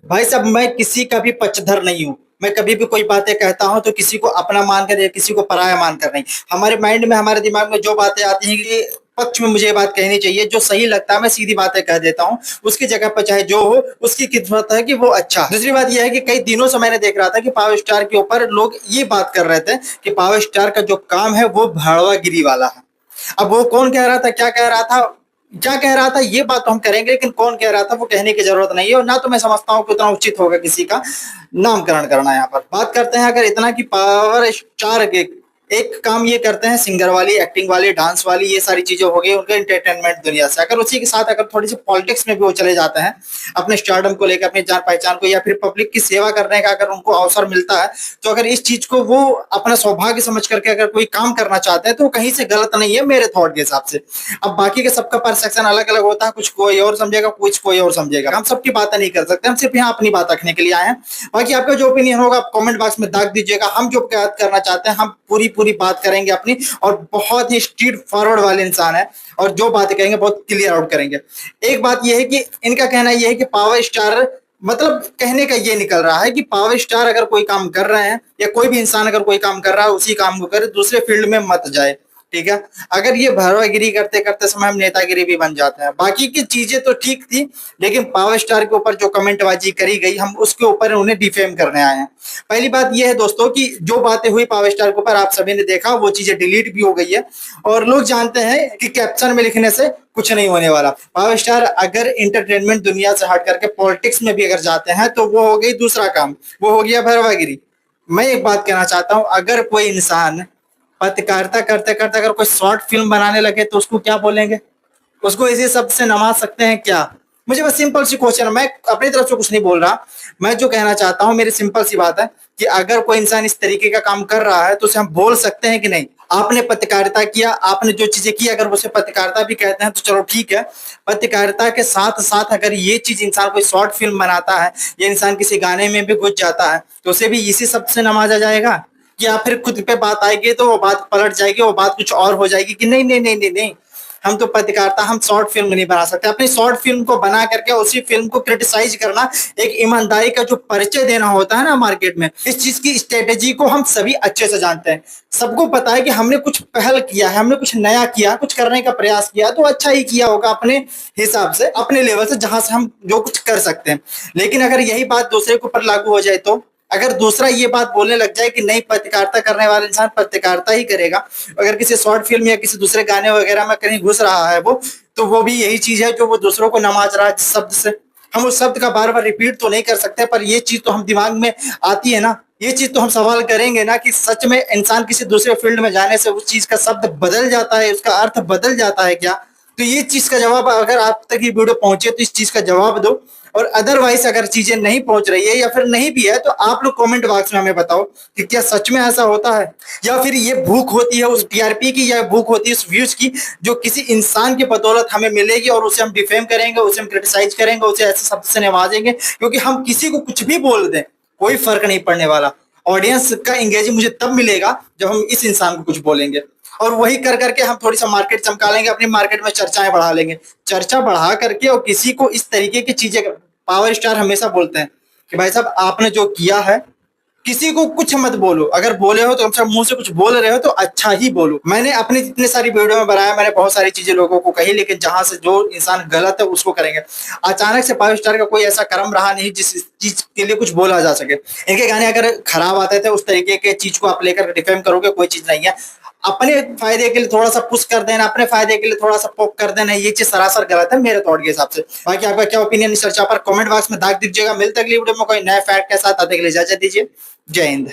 भाई साहब, मैं किसी का भी पक्षधर नहीं हूँ। मैं कभी भी कोई बातें कहता हूँ तो किसी को अपना मानकर या किसी को पराया मानकर नहीं। हमारे माइंड में, हमारे दिमाग में जो बातें आती हैं कि पक्ष में मुझे ये बात कहनी चाहिए, जो सही लगता है मैं सीधी बातें कह देता हूँ। उसकी जगह पर चाहे जो हो, उसकी किस्मत है कि वो अच्छा है। दूसरी बात यह है कि कई दिनों से मैंने देख रहा था कि पावर स्टार के ऊपर लोग ये बात कर रहे थे कि पावर स्टार का जो काम है वो भाड़वागिरी वाला है। अब वो कौन कह रहा था, क्या कह रहा था, क्या कह रहा था, ये बात तो हम करेंगे, लेकिन कौन कह रहा था वो कहने की जरूरत नहीं है, और ना तो मैं समझता हूँ कि उतना उचित होगा किसी का नामकरण करना। यहाँ पर बात करते हैं अगर इतना कि पावर स्टार के एक काम ये करते हैं, सिंगर वाली, एक्टिंग वाली, डांस वाली, ये सारी चीजें हो गई उनके एंटरटेनमेंट दुनिया से। अगर उसी के साथ अगर थोड़ी सी पॉलिटिक्स में भी वो चले जाते हैं, अपने स्टारडम को लेकर, अपनी जान पहचान को, या फिर पब्लिक की सेवा करने का अगर उनको अवसर मिलता है, तो अगर इस चीज को वो अपना सौभाग्य समझ करके अगर कोई काम करना चाहते हैं तो वो कहीं से गलत नहीं है मेरे थॉट के हिसाब से। अब बाकी के सबका परसेप्शन अलग अलग होता है, कुछ कोई और समझेगा, कुछ कोई और समझेगा। हम सबकी बातें नहीं कर सकते, हम सिर्फ यहाँ अपनी बात रखने के लिए आए हैं। बाकी आपका जो ओपिनियन होगा आप कमेंट बॉक्स में दाग दीजिएगा। हम जो बात करना चाहते हैं हम पूरी पूरी बात करेंगे अपनी, और बहुत ही स्ट्रीट फॉरवर्ड वाले इंसान है, और जो बातें कहेंगे बहुत क्लियर आउट करेंगे। एक बात यह है कि इनका कहना यह है कि पावर स्टार, मतलब कहने का ये निकल रहा है कि पावर स्टार अगर कोई काम कर रहे हैं, या कोई भी इंसान अगर कोई काम कर रहा है उसी काम को करे, दूसरे फील्ड में मत जाए। ठीक है। अगर ये भरवागिरी करते करते समय हम नेतागिरी भी बन जाते हैं। बाकी की चीजें तो ठीक थी, लेकिन पावर स्टार के ऊपर जो कमेंटबाजी करी गई, हम उसके ऊपर उन्हें डिफेम करने आए हैं। पहली बात यह है दोस्तों कि जो बातें हुई पावर स्टार के ऊपर आप सभी ने देखा, वो चीजें डिलीट भी हो गई है, और लोग जानते हैं कि कैप्शन में लिखने से कुछ नहीं होने वाला। पावर स्टार अगर इंटरटेनमेंट दुनिया से हट करके पॉलिटिक्स में भी अगर जाते हैं तो वो हो गई दूसरा काम, वो हो गया भरवागिरी। मैं एक बात कहना चाहता हूं, अगर कोई इंसान पत्रकारिता करते करते अगर कोई शॉर्ट फिल्म बनाने लगे तो उसको क्या बोलेंगे? उसको इसी शब्द से नवाज सकते हैं क्या? मुझे बस सिंपल सी क्वेश्चन है, मैं अपनी तरफ से कुछ नहीं बोल रहा। मैं जो कहना चाहता हूँ, मेरी सिंपल सी बात है कि अगर कोई इंसान इस तरीके का काम कर रहा है तो उसे हम बोल सकते हैं कि नहीं, आपने पत्रकारिता किया, आपने जो चीजें की, अगर उसे पत्रकारिता भी कहते हैं तो चलो ठीक है। पत्रकारिता के साथ साथ अगर ये चीज इंसान कोई शॉर्ट फिल्म बनाता है, या इंसान किसी गाने में भी घुस जाता है, तो उसे भी इसी शब्द से नवाजा जाएगा? या फिर खुद पे बात आएगी तो वो बात पलट जाएगी, वो बात कुछ और हो जाएगी कि नहीं नहीं नहीं नहीं नहीं, हम तो पत्रकारिता, हम शॉर्ट फिल्म नहीं बना सकते। अपनी शॉर्ट फिल्म को बना करके उसी फिल्म को क्रिटिसाइज करना, एक ईमानदारी का जो परिचय देना होता है ना मार्केट में, इस चीज की स्ट्रेटेजी को हम सभी अच्छे से जानते हैं। सबको पता है कि हमने कुछ पहल किया है, हमने कुछ नया किया, कुछ करने का प्रयास किया, तो अच्छा ही किया होगा अपने हिसाब से, अपने लेवल से, जहां से हम जो कुछ कर सकते हैं। लेकिन अगर यही बात दूसरे के ऊपर लागू हो जाए, तो अगर दूसरा ये बात बोलने लग जाए कि नहीं, पत्रकारिता करने वाला इंसान पत्रकारिता ही करेगा, अगर किसी शॉर्ट फिल्म या किसी दूसरे गाने वगैरह में कहीं घुस रहा है वो, तो वो भी यही चीज है जो वो दूसरों को नवाज रहा है जिस शब्द से। हम उस शब्द का बार बार रिपीट तो नहीं कर सकते, पर ये चीज तो हम दिमाग में आती है ना, ये चीज तो हम सवाल करेंगे ना कि सच में इंसान किसी दूसरे फील्ड में जाने से उस चीज का शब्द बदल जाता है, उसका अर्थ बदल जाता है क्या? तो ये चीज का जवाब, अगर आप तक ये वीडियो पहुंचे तो इस चीज का जवाब दो। और अदरवाइज अगर चीजें नहीं पहुंच रही है या फिर नहीं भी है, तो आप लोग कमेंट बॉक्स में हमें बताओ कि क्या सच में ऐसा होता है, या फिर ये भूख होती है उस टीआरपी की, या भूख होती है उस व्यूज की, जो किसी इंसान की बदौलत हमें मिलेगी, और उसे हम डिफेम करेंगे, उसे हम क्रिटिसाइज करेंगे, उसे ऐसे शब्द से नवाजेंगे, क्योंकि हम किसी को कुछ भी बोल दें कोई फर्क नहीं पड़ने वाला। ऑडियंस का एंगेजिंग मुझे तब मिलेगा जब हम इस इंसान को कुछ बोलेंगे, और वही कर करके हम थोड़ी सा मार्केट चमका लेंगे, अपनी मार्केट में चर्चाएं बढ़ा लेंगे। चर्चा बढ़ा करके और किसी को इस तरीके की चीजें, पावर स्टार हमेशा बोलते हैं कि भाई साहब आपने जो किया है, किसी को कुछ मत बोलो, अगर बोले हो तो हम मुंह से कुछ बोल रहे हो तो अच्छा ही बोलो। मैंने अपनी जितने सारी वीडियो में बनाया, मैंने बहुत सारी चीजें लोगों को कही, लेकिन जहां से जो इंसान गलत है उसको करेंगे। अचानक से पावर स्टार का कोई ऐसा कर्म रहा नहीं जिस चीज के लिए कुछ बोला जा सके। इनके गाने अगर खराब आते थे, उस तरीके के चीज को आप लेकर डिफेम करोगे, कोई चीज नहीं है। अपने फायदे के लिए थोड़ा सा पुश कर देना, अपने फायदे के लिए थोड़ा सा पोक कर देना, ये चीज सरासर गलत है मेरे थॉट के हिसाब से। बाकी आपका क्या ओपिनियन इस चर्चा पर कमेंट बॉक्स में दाग दीजिएगा। मिलते अगली वीडियो में कोई नए फैक्ट के साथ, आते के लिए इजाजत दीजिए। जय हिंद।